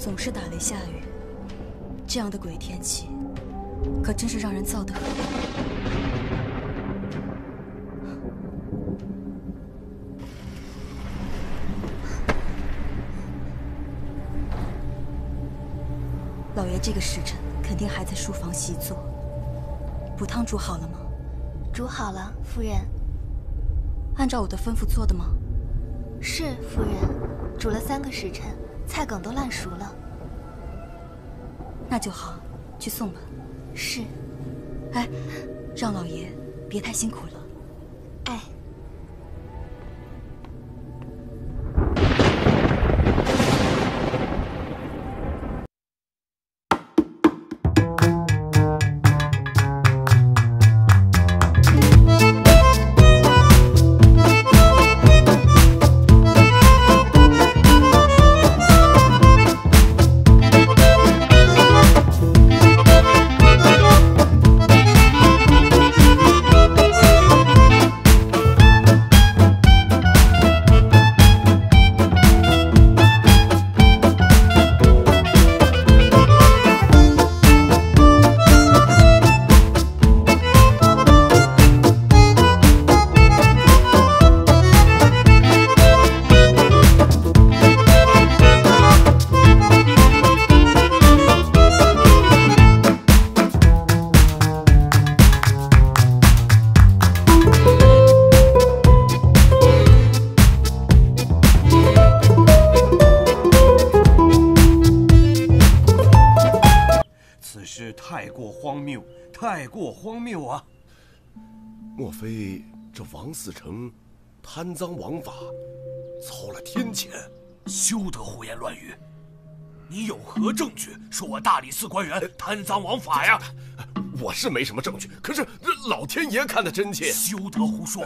总是打雷下雨，这样的鬼天气，可真是让人燥得很。老爷这个时辰肯定还在书房习作。补汤煮好了吗？煮好了，夫人。按照我的吩咐做的吗？是，夫人。煮了3个时辰，菜梗都烂熟了。那就好，去送吧。是。哎，让老爷别太辛苦了。哎。太过荒谬啊！莫非这王嗣成贪赃枉法，操了天谴？休得胡言乱语！你有何证据说我大理寺官员贪赃枉法呀？我是没什么证据，可是老天爷看得真切。休得胡说！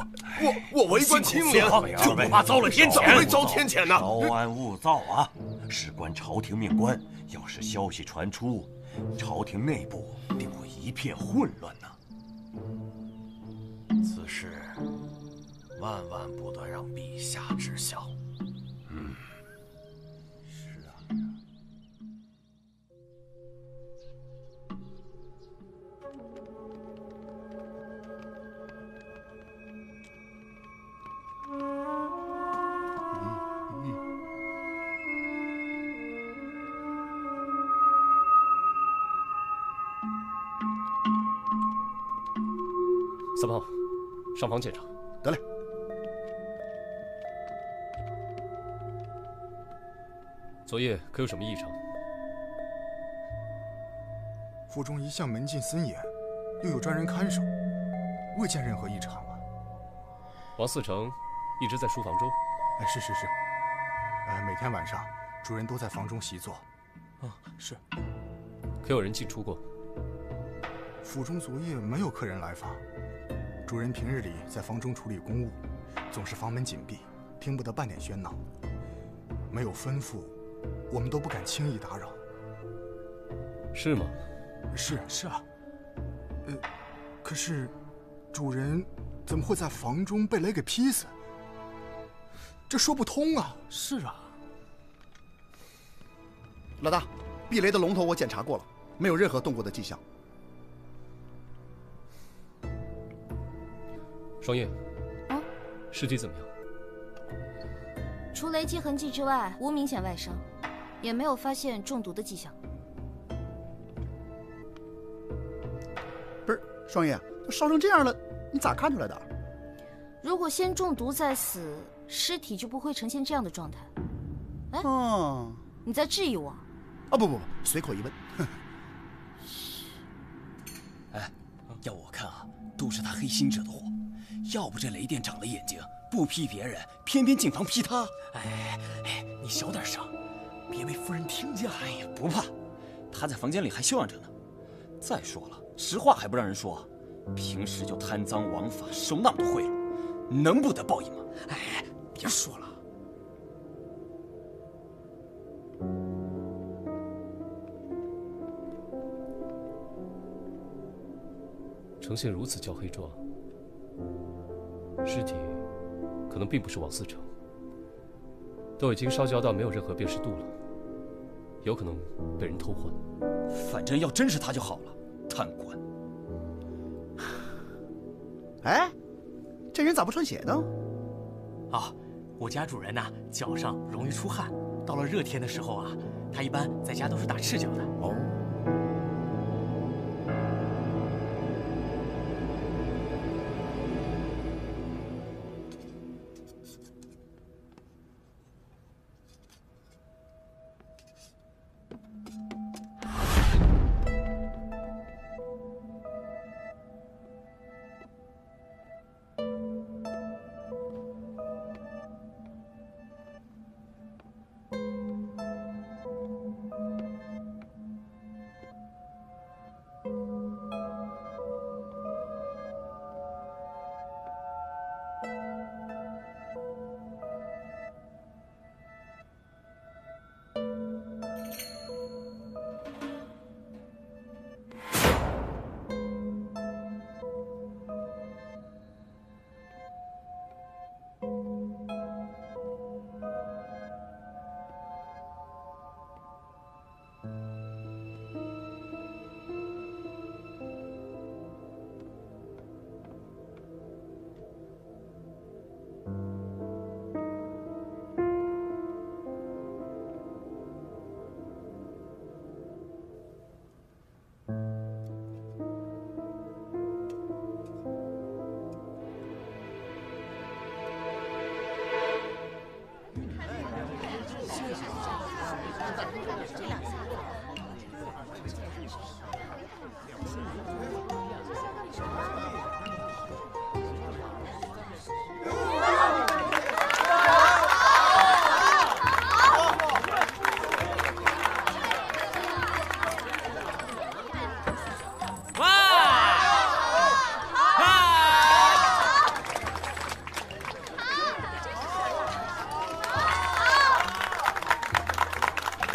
我为官清廉，就不怕遭了天谴？怎么会遭天谴呢？稍安勿躁啊！事关朝廷命官，要是消息传出，朝廷内部定会一片混乱呐。此事万万不得让陛下知晓。是啊。三胖，上房检查。得嘞。昨夜可有什么异常？府中一向门禁森严，又有专人看守，未见任何异常啊。王嗣成一直在书房中。哎，是。每天晚上主人都在房中习作。啊，是。可有人进出过？府中昨夜没有客人来访。主人平日里在房中处理公务，总是房门紧闭，听不得半点喧闹。没有吩咐，我们都不敢轻易打扰。是吗？是啊。可是主人怎么会在房中被雷给劈死？这说不通啊！是啊。老大，避雷的龙头我检查过了，没有任何动过的迹象。双叶，尸体怎么样？除雷击痕迹之外，无明显外伤，也没有发现中毒的迹象。不是，双叶，都烧成这样了，你咋看出来的？如果先中毒再死，尸体就不会呈现这样的状态。哎，你在质疑我？啊不，随口一问。哎，要我看啊，都是他黑心者的祸。要不这雷电长了眼睛，不劈别人，偏偏进房劈他。哎，你小点声，别被夫人听见了。哎呀，不怕，他在房间里还休养着呢。再说了，实话还不让人说，平时就贪赃枉法，收那么多贿赂，能不得报应吗？哎，别说了。呈现如此焦黑状，尸体可能并不是王嗣成，都已经烧焦到没有任何辨识度了。有可能被人偷换。反正要真是他就好了，贪官。哎，这人咋不穿鞋呢？啊，我家主人呐，脚上容易出汗，到了热天的时候啊，他一般在家都是打赤脚的。哦。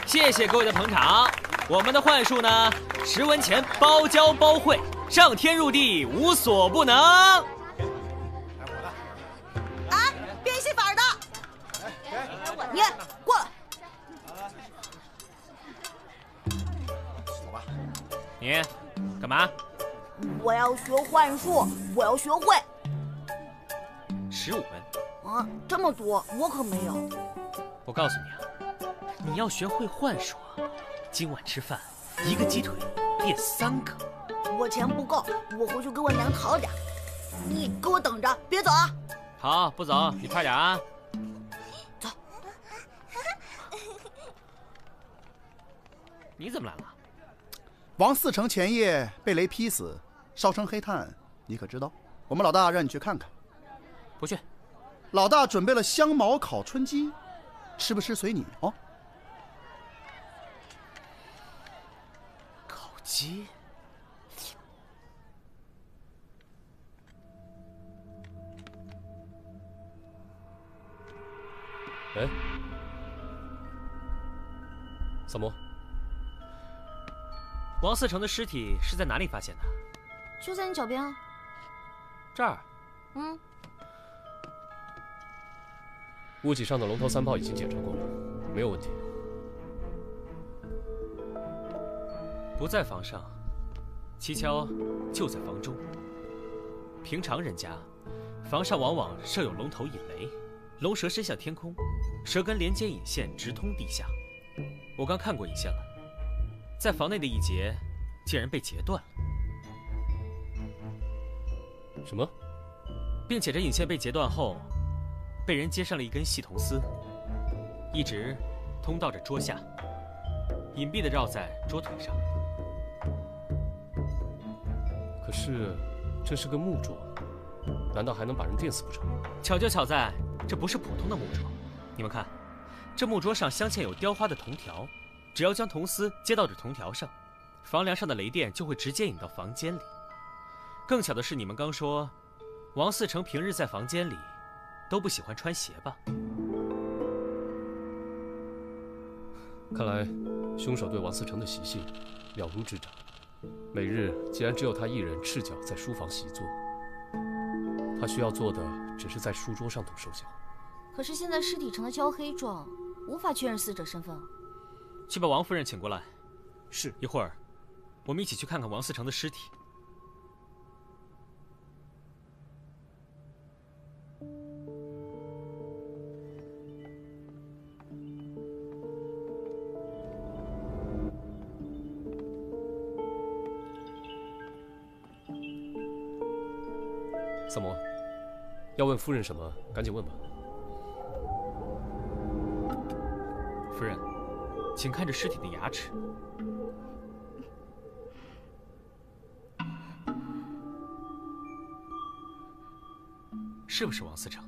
谢谢各位的捧场。我们的幻术呢，10文钱包教包会，上天入地无所不能。哎，变戏法的，你过来。你干嘛？我要学幻术，我要学会。15文。啊，这么多，我可没有。我告诉你啊。你要学会幻术啊！今晚吃饭，1个鸡腿变3个。我钱不够，我回去给我娘讨点。你给我等着，别走啊！好，不走，你快点啊！走。你怎么来了？王嗣成前夜被雷劈死，烧成黑炭，你可知道？我们老大让你去看看。不去。老大准备了香茅烤春鸡，吃不吃随你哦。鸡，哎，萨摩，王嗣成的尸体是在哪里发现的？就在你脚边啊。这儿。嗯。物体上的龙头3炮已经检查过了，没有问题。不在房上，蹊跷就在房中。平常人家，房上往往设有龙头引雷，龙蛇伸向天空，蛇根连接引线直通地下。我刚看过引线了，在房内的一节竟然被截断了。什么？并且这引线被截断后，被人接上了一根细铜丝，一直通到这桌下，隐蔽地绕在桌腿上。可是，这是个木桌，难道还能把人电死不成？巧就巧在，这不是普通的木桌。你们看，这木桌上镶嵌有雕花的铜条，只要将铜丝接到这铜条上，房梁上的雷电就会直接引到房间里。更巧的是，你们刚说，王嗣成平日在房间里都不喜欢穿鞋吧？看来，凶手对王嗣成的习性了如指掌。每日既然只有他一人赤脚在书房习作，他需要做的只是在书桌上动手脚。可是现在尸体成了焦黑状，无法确认死者身份。去把王夫人请过来。是。一会儿，我们一起去看看王思成的尸体。萨摩，要问夫人什么，赶紧问吧。夫人，请看着尸体的牙齿。是不是王思成？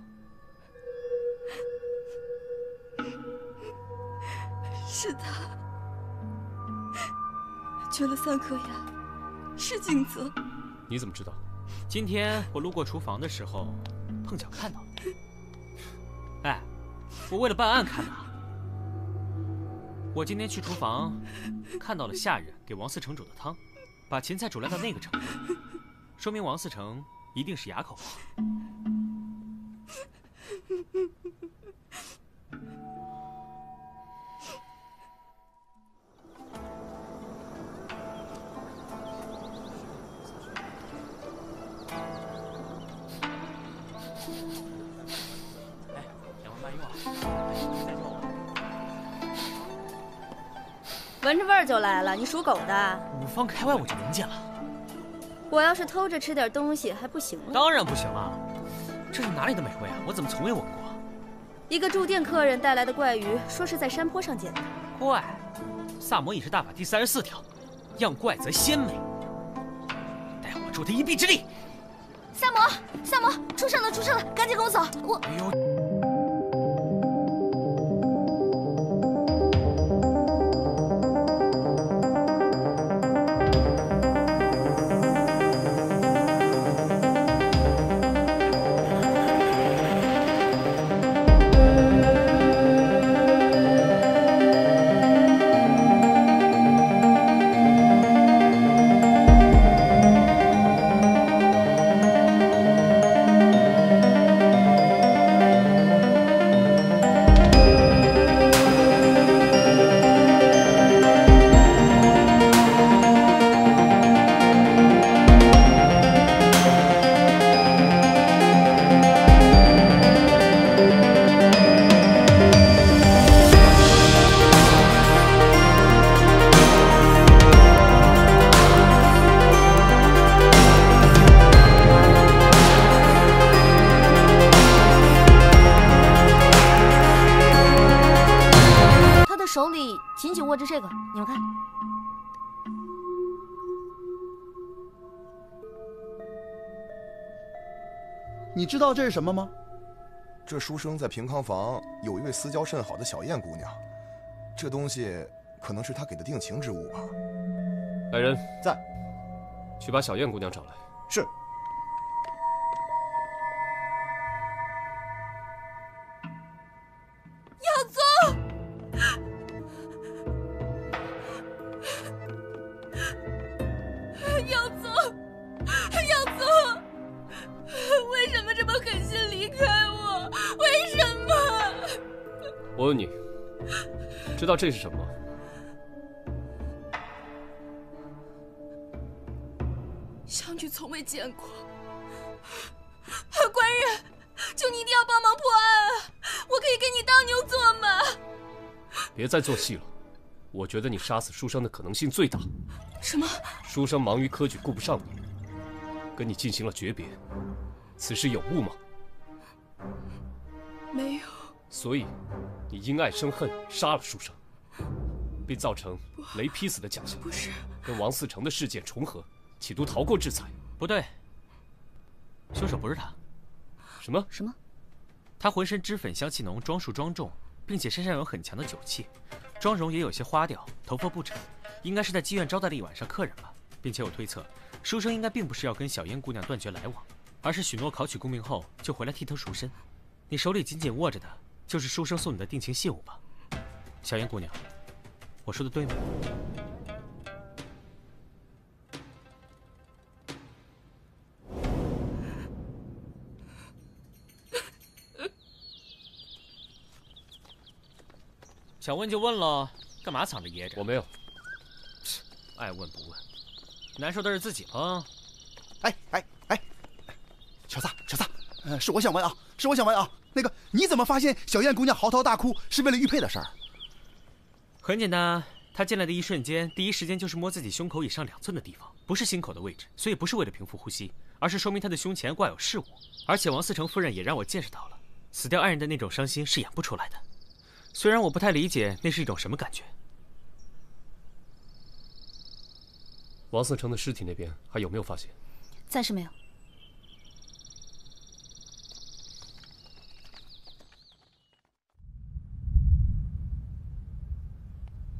是他，缺了3颗牙，是景泽。你怎么知道？今天我路过厨房的时候，碰巧看到了。哎，我为了办案看的。我今天去厨房，看到了下人给王思成煮的汤，把芹菜煮烂到那个程度，说明王思成一定是哑口王。闻着味儿就来了，你属狗的？五方开外我就闻见了。我要是偷着吃点东西还不行吗？当然不行了，这是哪里的美味啊？我怎么从未闻过？一个住店客人带来的怪鱼，说是在山坡上捡的。怪，萨摩饮食大法第34条，样怪则鲜美。待我助他一臂之力。萨摩，萨摩，出事了，出事了，赶紧跟我走！我。哎呦！手里紧紧握着这个，你们看。你知道这是什么吗？这书生在平康房有一位私交甚好的小燕姑娘，这东西可能是他给的定情之物吧。来人，在。去把小燕姑娘找来。是。耀宗。耀宗，耀宗，为什么这么狠心离开我？为什么？我问你，知道这是什么吗？小女从未见过。官人，求你一定要帮忙破案啊！我可以给你当牛做马。别再做戏了，我觉得你杀死书生的可能性最大。什么？书生忙于科举，顾不上你，跟你进行了诀别，此事有误吗？没有。所以，你因爱生恨，杀了书生，并造成雷劈死的假象。不是。跟王嗣成的事件重合，企图逃过制裁。不对，凶手不是他。什么？什么？他浑身脂粉香气浓，装束庄重，并且身上有很强的酒气，妆容也有些花调，头发不整。应该是在妓院招待了一晚上客人吧，并且我推测，书生应该并不是要跟小燕姑娘断绝来往，而是许诺考取功名后就回来替她赎身。你手里紧紧握着的，就是书生送你的定情信物吧？小燕姑娘，我说的对吗？想问就问了，干嘛藏着掖着？我没有。爱问不问，难受的是自己吗？哎，小撒，是我想问啊，那个你怎么发现小燕姑娘嚎啕大哭是为了玉佩的事儿？很简单，她进来的一瞬间，第一时间就是摸自己胸口以上2寸的地方，不是心口的位置，所以不是为了平复呼吸，而是说明她的胸前挂有饰物。而且王思成夫人也让我见识到了，死掉爱人的那种伤心是演不出来的。虽然我不太理解那是一种什么感觉。王思成的尸体那边还有没有发现？暂时没有。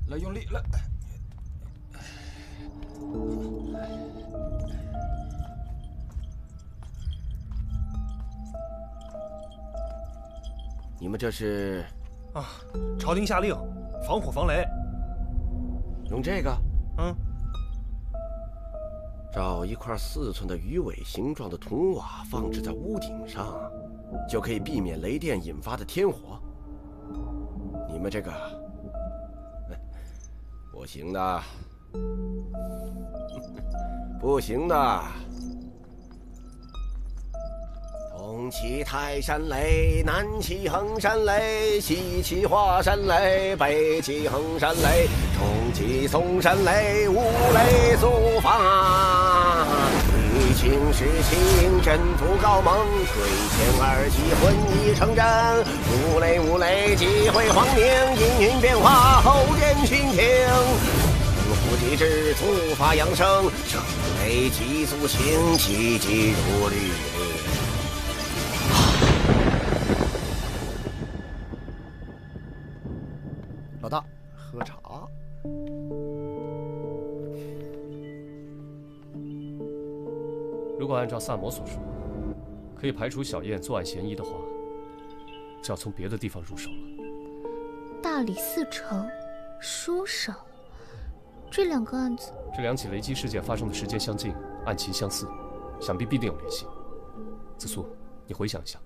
来，用力来！你们这是？啊，朝廷下令，防火防雷。用这个？嗯。找一块4寸的鱼尾形状的铜瓦放置在屋顶上，就可以避免雷电引发的天火。你们这个不行的，不行的。东起泰山雷，南起衡山雷，西起华山雷，北起衡山雷，中起嵩山雷，五雷速发。欲请时请，征服高蒙，水天2气混一成真。五雷击毁皇宁，阴云变化，后见群庭。福气之突发扬声，声雷急速行，气急如律令。老大，喝茶。如果按照萨摩所说，可以排除小燕作案嫌疑的话，就要从别的地方入手了。大理寺城、书生，这2个案子，这2起雷击事件发生的时间相近，案情相似，想必必定有联系。子苏，你回想一下。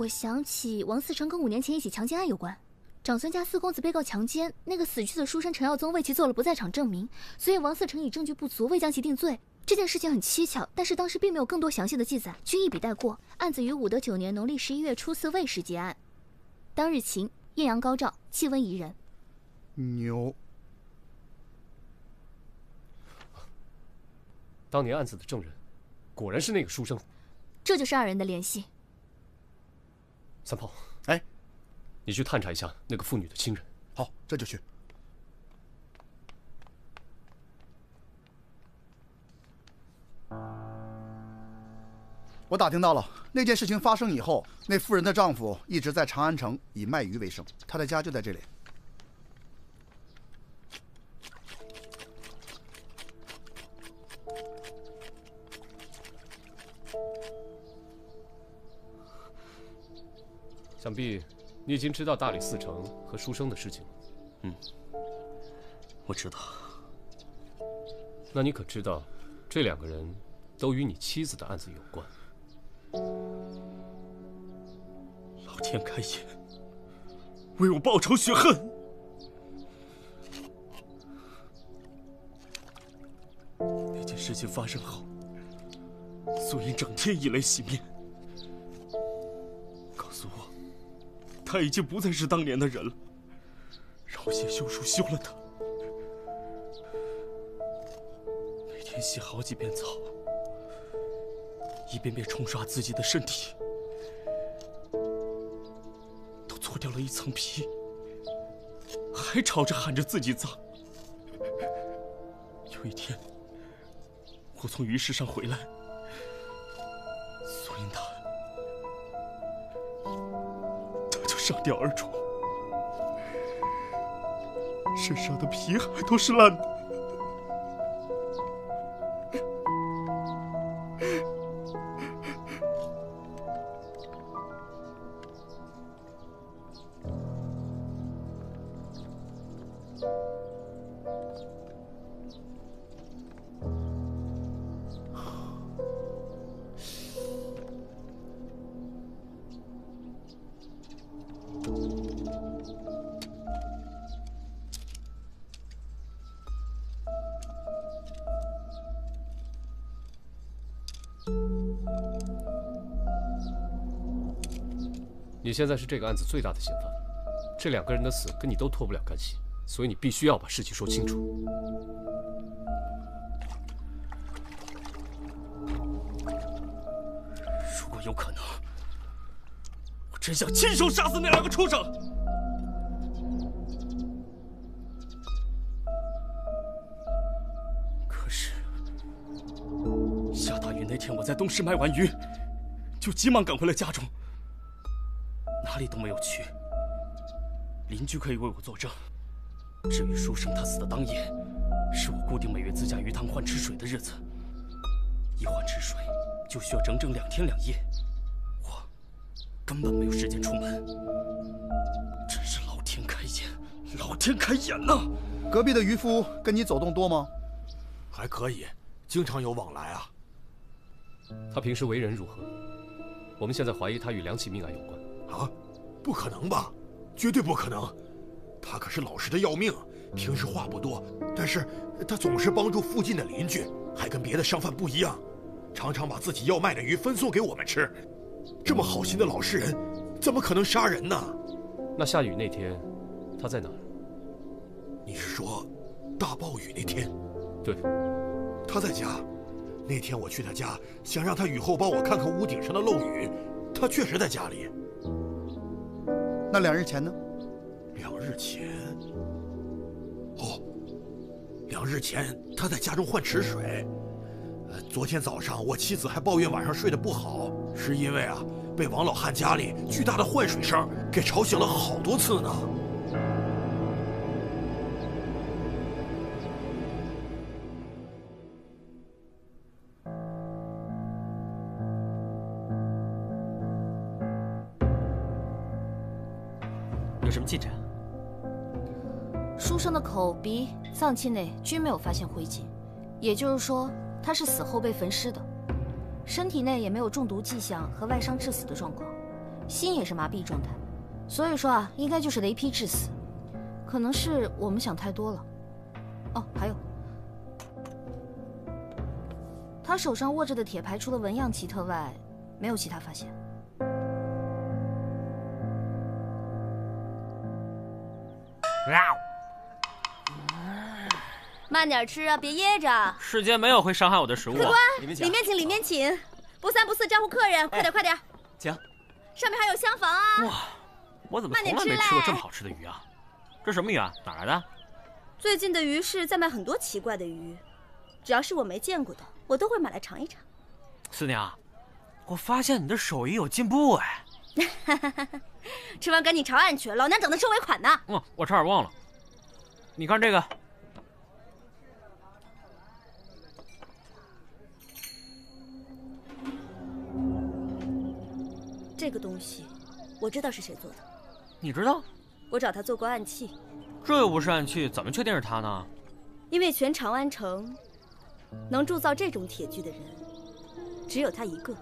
我想起王思成跟5年前一起强奸案有关，长孙家4公子被告强奸，那个死去的书生陈耀宗为其做了不在场证明，所以王思成以证据不足未将其定罪。这件事情很蹊跷，但是当时并没有更多详细的记载，均一笔带过。案子于武德9年农历11月初4未时结案，当日晴，艳阳高照，气温宜人。牛。当年案子的证人，果然是那个书生。这就是2人的联系。三炮，哎，你去探查一下那个妇女的亲人。好，这就去。我打听到了，那件事情发生以后，那妇人的丈夫一直在长安城以卖鱼为生，他的家就在这里。想必你已经知道大理寺城和书生的事情了。嗯，我知道。那你可知道，这2个人都与你妻子的案子有关？老天开眼，为我报仇雪恨！那件事情发生后，素英整天以泪洗面，告诉我，他已经不再是当年的人了，让我写休书休了他。每天洗好几遍澡，一遍遍冲刷自己的身体，都搓掉了一层皮，还吵着喊着自己脏。有一天，我从鱼市上回来，素英她就上吊而죽，身上的皮还都是烂的。你现在是这个案子最大的嫌犯，这2个人的死跟你都脱不了干系，所以你必须要把事情说清楚。如果有可能，我真想亲手杀死那2个畜生。可是下大雨那天，我在东市卖完鱼，就急忙赶回了家中，哪里都没有去。邻居可以为我作证。至于书生他死的当夜，是我固定每月自家鱼塘换吃水的日子，一换吃水就需要整整2天2夜，我根本没有时间出门。真是老天开眼，老天开眼呐！隔壁的渔夫跟你走动多吗？还可以，经常有往来啊。他平时为人如何？我们现在怀疑他与2起命案有关。啊？不可能吧？绝对不可能！他可是老实的要命，平时话不多，但是他总是帮助附近的邻居，还跟别的商贩不一样，常常把自己要卖的鱼分送给我们吃。这么好心的老实人，怎么可能杀人呢？那下雨那天，他在哪儿？你是说大暴雨那天？对，他在家。那天我去他家，想让他雨后帮我看看屋顶上的漏雨，他确实在家里。那2日前呢？2日前，哦，2日前他在家中换池水。昨天早上我妻子还抱怨晚上睡得不好，是因为被王老汉家里巨大的换水声给吵醒了好多次呢。有什么进展？书生的口、鼻、脏器内均没有发现灰烬，也就是说他是死后被焚尸的，身体内也没有中毒迹象和外伤致死的状况，心也是麻痹状态，所以说应该就是雷劈致死，可能是我们想太多了。哦，还有，他手上握着的铁牌除了纹样奇特外，没有其他发现。慢点吃啊，别噎着。世间没有会伤害我的食物。客官，里面请，里面请，不3不4招呼客人，快点快点。请。上面还有厢房啊。哇，我怎么从来没吃过这么好吃的鱼啊？这什么鱼啊？哪来的？最近的鱼市在卖很多奇怪的鱼，只要是我没见过的，我都会买来尝一尝。四娘，我发现你的手艺有进步哎。吃完赶紧朝案去，老娘等着收尾款呢。我差点忘了，你看这个。这个东西，我知道是谁做的。你知道？我找他做过暗器。这又不是暗器，怎么确定是他呢？因为全长安城能铸造这种铁具的人，只有他一个。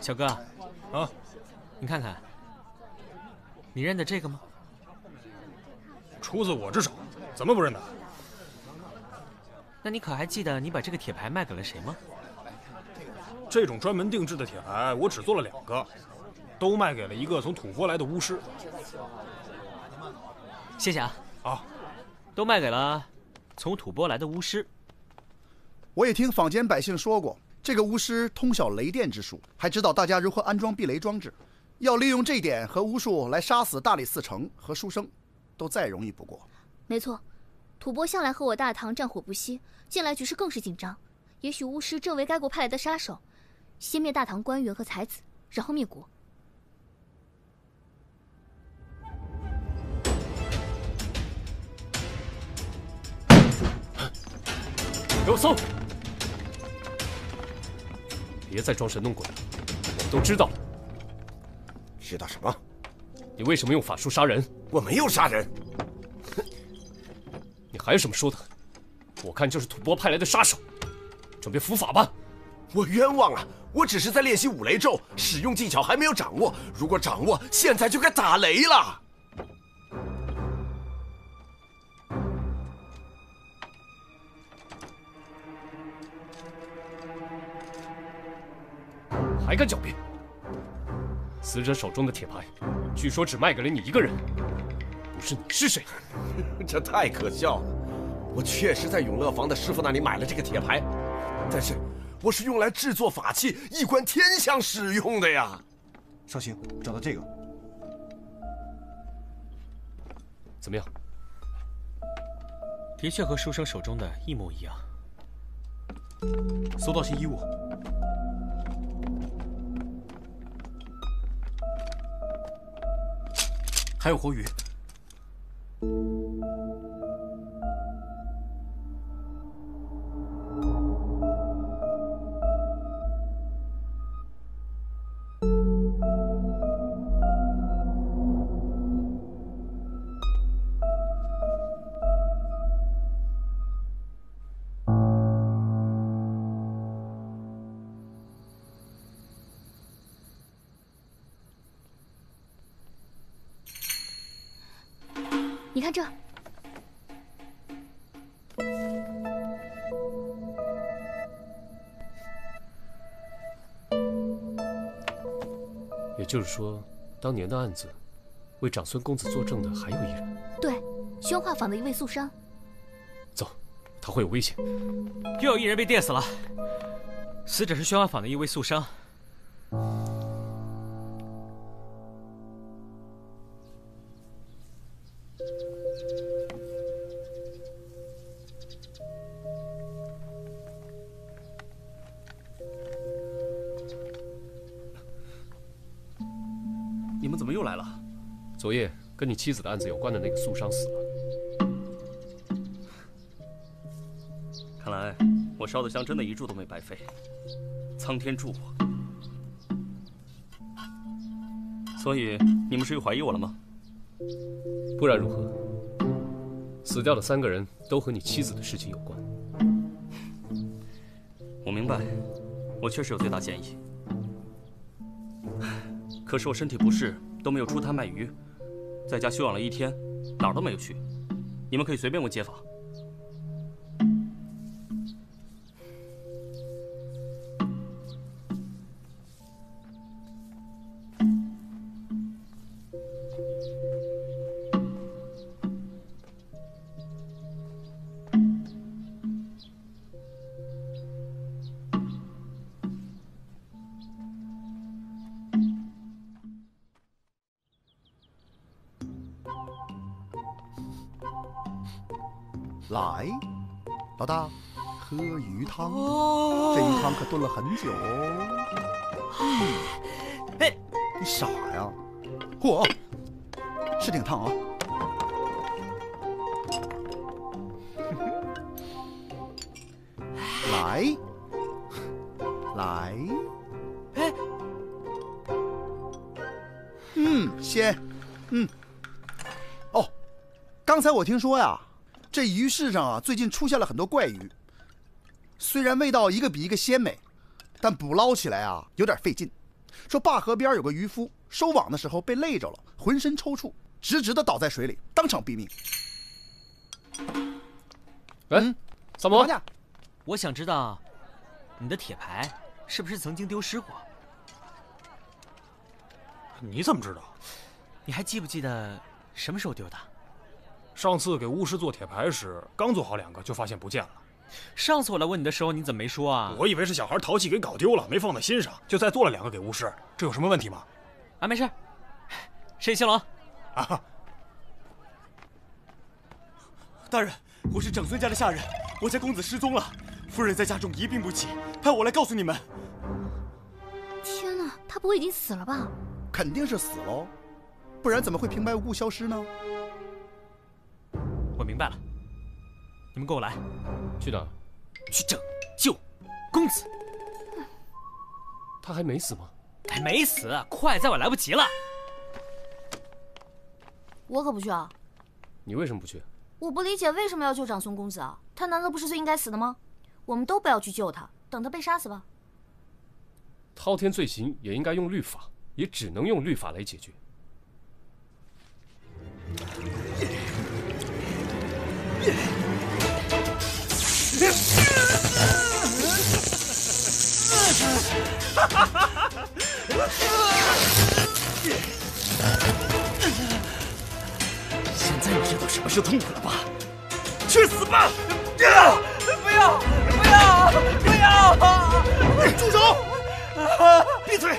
小哥，你看看，你认得这个吗？出自我之手，怎么不认得？那你可还记得你把这个铁牌卖给了谁吗？这种专门定制的铁牌，我只做了2个，都卖给了一个从吐蕃来的巫师。谢谢啊。都卖给了从吐蕃来的巫师。我也听坊间百姓说过，这个巫师通晓雷电之术，还知道大家如何安装避雷装置。要利用这一点和巫术来杀死大理寺丞和书生，都再容易不过。没错，吐蕃向来和我大唐战火不息，近来局势更是紧张。也许巫师正为该国派来的杀手，先灭大唐官员和才子，然后灭国。给我搜！别再装神弄鬼了，我们都知道。知道什么？你为什么用法术杀人？我没有杀人。你还有什么说的？我看就是吐蕃派来的杀手，准备伏法吧。我冤枉啊！我只是在练习五雷咒，使用技巧还没有掌握。如果掌握，现在就该打雷了。还敢狡辩？死者手中的铁牌，据说只卖给了你一个人，不是你是谁？这太可笑了！我确实在永乐坊的师傅那里买了这个铁牌，但是我是用来制作法器、一观天象使用的呀。少卿，找到这个，怎么样？的确和书生手中的一模一样。搜到些衣物。还有活鱼。你看这，也就是说，当年的案子，为长孙公子作证的还有一人。对，宣化坊的一位素商。走，他会有危险。又有一人被电死了，死者是宣化坊的一位素商。你们怎么又来了？昨夜跟你妻子的案子有关的那个素商死了。看来我烧的香真的一炷都没白费，苍天助我。所以你们是又怀疑我了吗？不然如何？死掉的3个人都和你妻子的事情有关。我明白，我确实有最大嫌疑。可是我身体不适，都没有出摊卖鱼，在家休养了1天，哪儿都没有去。你们可以随便问街坊。来，老大，喝鱼汤。这鱼汤可炖了很久哦。哎，你傻呀？嚯，是挺烫啊。来，来，哎，鲜，哦，刚才我听说呀。这鱼市上啊，最近出现了很多怪鱼，虽然味道一个比一个鲜美，但捕捞起来啊有点费劲。说灞河边有个渔夫收网的时候被累着了，浑身抽搐，直直的倒在水里，当场毙命。萨摩，我想知道，你的铁牌是不是曾经丢失过？你怎么知道？你还记不记得什么时候丢的？上次给巫师做铁牌时，刚做好2个就发现不见了。上次我来问你的时候，你怎么没说啊？我以为是小孩淘气给搞丢了，没放在心上，就再做了2个给巫师。这有什么问题吗？啊，没事。申兴龙，啊，大人，我是长孙家的下人，我家公子失踪了，夫人在家中一病不起，派我来告诉你们。天哪，他不会已经死了吧？肯定是死喽，不然怎么会平白无故消失呢？我明白了，你们跟我来。去哪儿？去拯救公子。他还没死吗？还没死，快，再晚来不及了。我可不去啊！你为什么不去？我不理解为什么要救长孙公子啊？他难道不是最应该死的吗？我们都不要去救他，等他被杀死吧。滔天罪行也应该用律法，也只能用律法来解决。是痛苦了吧？去死吧！不要！不要！不要！住手！闭嘴！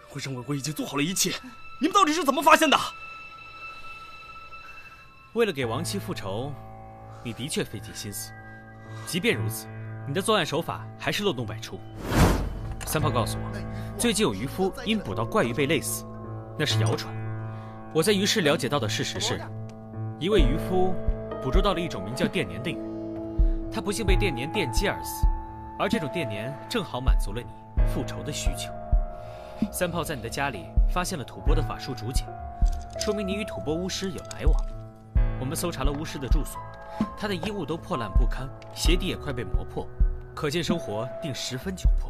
我认为我已经做好了一切，你们到底是怎么发现的？为了给亡妻复仇，你的确费尽心思。即便如此，你的作案手法还是漏洞百出。三炮告诉我，最近有渔夫因捕到怪鱼被累死，那是谣传。我在鱼市了解到的事实是，一位渔夫捕捉到了一种名叫电鲶的鱼，他不幸被电鲶电击而死，而这种电鲶正好满足了你复仇的需求。三炮在你的家里发现了吐蕃的法术竹简，说明你与吐蕃巫师有来往。我们搜查了巫师的住所，他的衣物都破烂不堪，鞋底也快被磨破，可见生活定十分窘迫。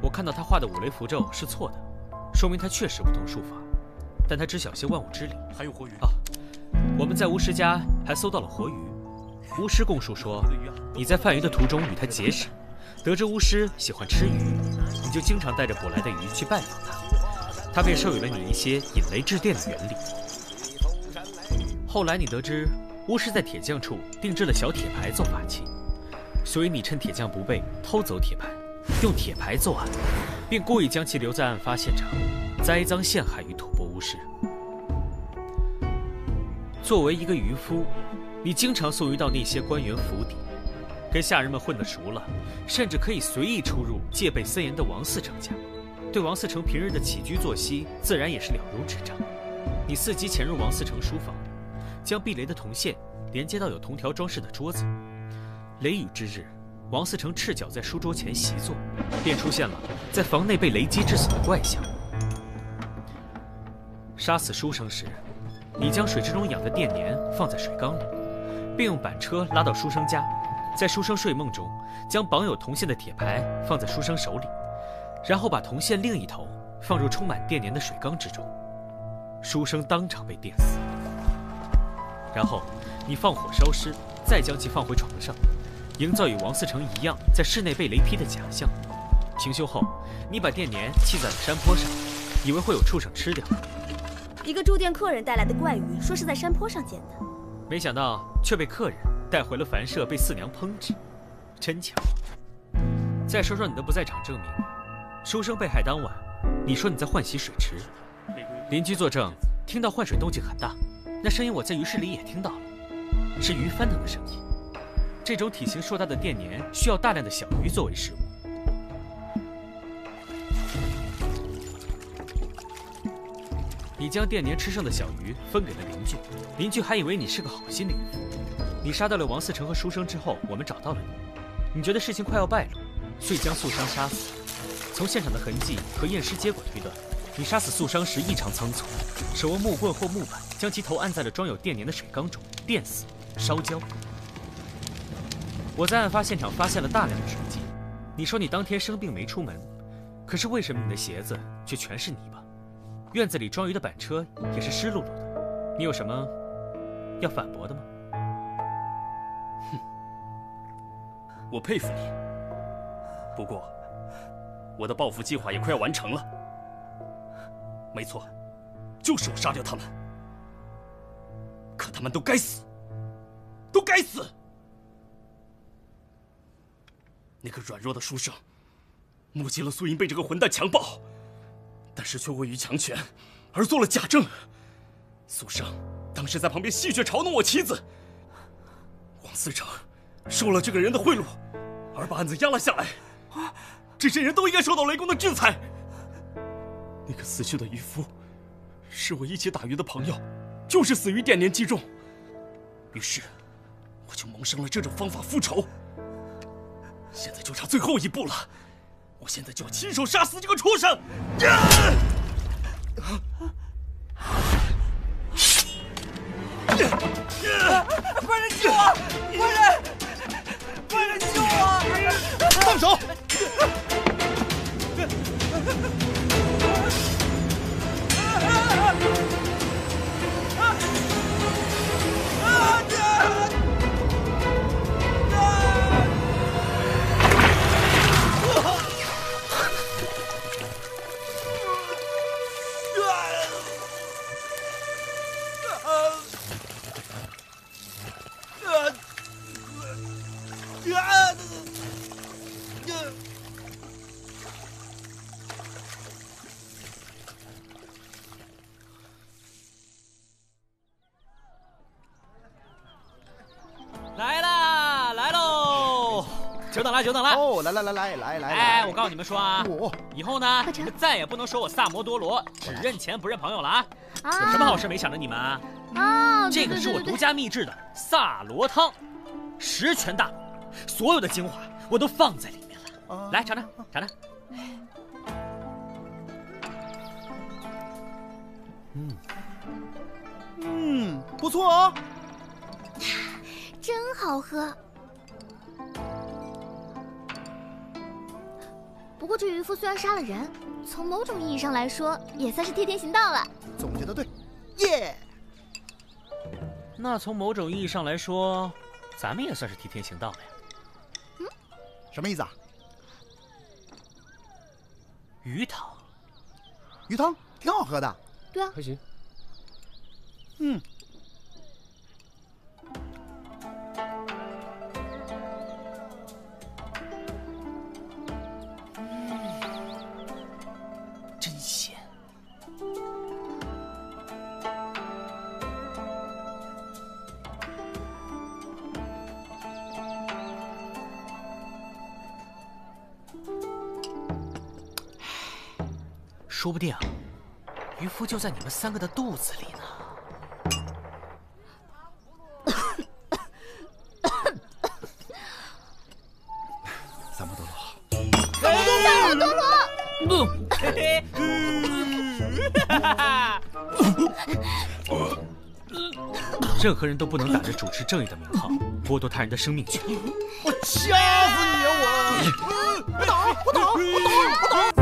我看到他画的五雷符咒是错的，说明他确实不懂术法，但他只晓些万物之理。还有活鱼啊！我们在巫师家还搜到了活鱼。巫师供述说，你在贩鱼的途中与他结识，得知巫师喜欢吃鱼，你就经常带着捕来的鱼去拜访他，他便授予了你一些引雷制电的原理。后来你得知巫师在铁匠处定制了小铁牌做法器，所以你趁铁匠不备偷走铁牌，用铁牌作案，并故意将其留在案发现场，栽赃陷害于吐蕃巫师。作为一个渔夫，你经常送鱼到那些官员府邸，跟下人们混得熟了，甚至可以随意出入戒备森严的王嗣成家，对王嗣成平日的起居作息自然也是了如指掌。你伺机潜入王嗣成书房，将避雷的铜线连接到有铜条装饰的桌子。雷雨之日，王嗣成赤脚在书桌前习作，便出现了在房内被雷击致死的怪象。杀死书生时，你将水之中养的电鲶放在水缸里，并用板车拉到书生家，在书生睡梦中将绑有铜线的铁牌放在书生手里，然后把铜线另一头放入充满电鲶的水缸之中，书生当场被电死。然后你放火烧尸，再将其放回床上，营造与王嗣成一样在室内被雷劈的假象。行凶后，你把电鲶弃在了山坡上，以为会有畜生吃掉。一个住店客人带来的怪鱼，说是在山坡上捡的，没想到却被客人带回了凡舍，被四娘烹制，真巧。再说说你的不在场证明，书生被害当晚，你说你在换洗水池，邻居作证，听到换水动静很大，那声音我在鱼市里也听到了，是鱼翻腾的声音。这种体型硕大的电鲶需要大量的小鱼作为食物。你将电鲶吃剩的小鱼分给了邻居，邻居还以为你是个好心的渔夫。你杀掉了王嗣成和书生之后，我们找到了你，你觉得事情快要败露，遂将素商杀死。从现场的痕迹和验尸结果推断，你杀死素商时异常仓促，手握木棍或木板，将其头按在了装有电鲶的水缸中，电死、烧焦。我在案发现场发现了大量的水迹。你说你当天生病没出门，可是为什么你的鞋子却全是泥巴？院子里装鱼的板车也是湿漉漉的，你有什么要反驳的吗？哼，我佩服你。不过，我的报复计划也快要完成了。没错，就是我杀掉他们。可他们都该死，都该死！那个软弱的书生，目击了苏银被这个混蛋强暴。但是却位于强权，而做了假证。苏生当时在旁边戏谑嘲弄我妻子。王嗣成收了这个人的贿赂，而把案子压了下来。这些人都应该受到雷公的制裁。那个死去的渔夫，是我一起打鱼的朋友，就是死于电鲶击中。于是，我就萌生了这种方法复仇。现在就差最后一步了。我现在就要亲手杀死这个畜生！快点救我！快点救我！放手！久等了，久等了。哦，来。哎，我告诉你们说啊，以后呢，你们再也不能说我萨摩多罗只认钱不认朋友了啊！有什么好事没想着你们啊？这个是我独家秘制的萨罗汤，10全大补，所有的精华我都放在里面了。来尝尝，尝尝。不错哦，真好喝。不过这渔夫虽然杀了人，从某种意义上来说，也算是替天行道了。总结得对，耶！那从某种意义上来说，咱们也算是替天行道了呀。什么意思啊？鱼汤，鱼汤挺好喝的。对啊，还行。真鲜。说不定啊，渔夫就在你们3个的肚子里呢。萨摩多罗，任何人都不能打着主持正义的名号剥夺他人的生命权。我掐死你啊！我不打！